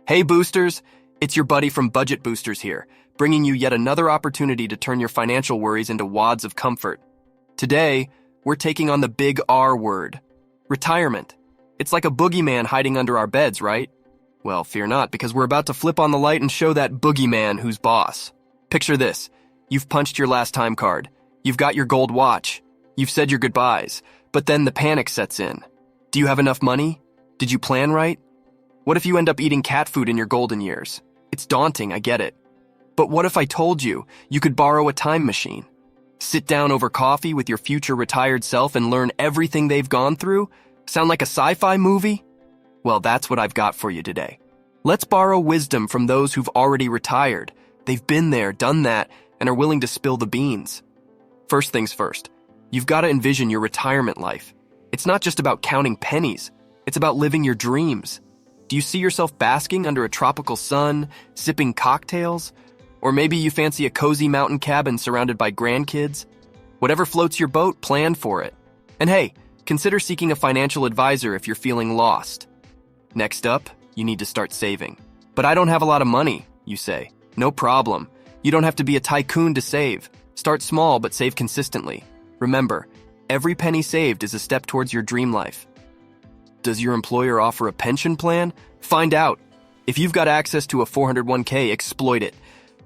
Hey boosters, it's your buddy from Budget Boosters here, bringing you yet another opportunity to turn your financial worries into wads of comfort. Today, we're taking on the big R word, retirement. It's like a boogeyman hiding under our beds, right? Well, fear not, because we're about to flip on the light and show that boogeyman who's boss. Picture this. You've punched your last time card. You've got your gold watch. You've said your goodbyes. But then the panic sets in. Do you have enough money? Did you plan right? What if you end up eating cat food in your golden years? It's daunting, I get it. But what if I told you you could borrow a time machine? Sit down over coffee with your future retired self and learn everything they've gone through? Sound like a sci-fi movie? Well, that's what I've got for you today. Let's borrow wisdom from those who've already retired. They've been there, done that, and are willing to spill the beans. First things first, you've got to envision your retirement life. It's not just about counting pennies. It's about living your dreams. Do you see yourself basking under a tropical sun, sipping cocktails? Or maybe you fancy a cozy mountain cabin surrounded by grandkids? Whatever floats your boat, plan for it. And hey, consider seeking a financial advisor if you're feeling lost. Next up, you need to start saving. But I don't have a lot of money, you say. No problem. You don't have to be a tycoon to save. Start small but save consistently. Remember, every penny saved is a step towards your dream life. Does your employer offer a pension plan? Find out. If you've got access to a 401k, exploit it.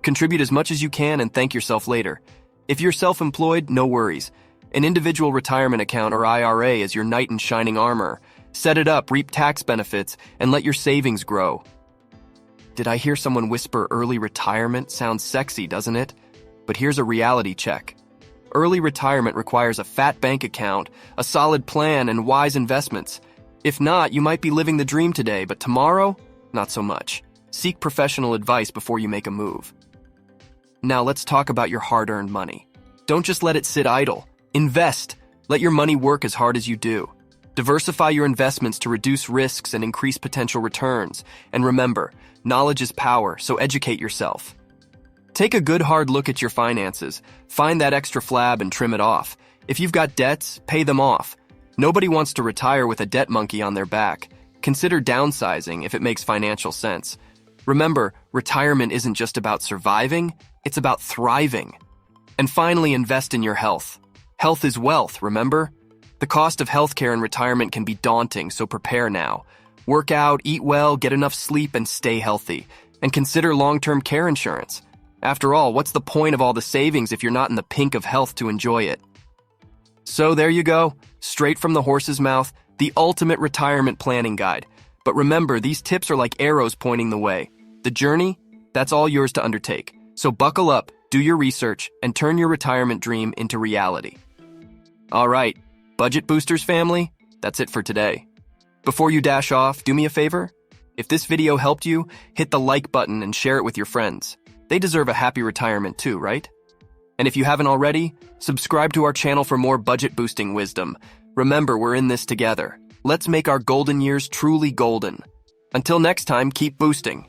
Contribute as much as you can and thank yourself later. If you're self-employed, no worries. An individual retirement account or IRA is your knight in shining armor. Set it up, reap tax benefits, and let your savings grow. Did I hear someone whisper early retirement? Sounds sexy, doesn't it? But here's a reality check. Early retirement requires a fat bank account, a solid plan, and wise investments. If not, you might be living the dream today, but tomorrow, not so much. Seek professional advice before you make a move. Now let's talk about your hard-earned money. Don't just let it sit idle. Invest. Let your money work as hard as you do. Diversify your investments to reduce risks and increase potential returns. And remember, knowledge is power, so educate yourself. Take a good hard look at your finances. Find that extra flab and trim it off. If you've got debts, pay them off. Nobody wants to retire with a debt monkey on their back. Consider downsizing if it makes financial sense. Remember, retirement isn't just about surviving, it's about thriving. And finally, invest in your health. Health is wealth, remember? The cost of healthcare in retirement can be daunting, so prepare now. Work out, eat well, get enough sleep, and stay healthy. And consider long-term care insurance. After all, what's the point of all the savings if you're not in the pink of health to enjoy it? So there you go, straight from the horse's mouth, the ultimate retirement planning guide. But remember, these tips are like arrows pointing the way. The journey, that's all yours to undertake. So buckle up, do your research, and turn your retirement dream into reality. All right, Budget Boosters family, that's it for today. Before you dash off, do me a favor. If this video helped you, hit the like button and share it with your friends. They deserve a happy retirement too, right? And if you haven't already, subscribe to our channel for more budget boosting wisdom. Remember, we're in this together. Let's make our golden years truly golden. Until next time, keep boosting.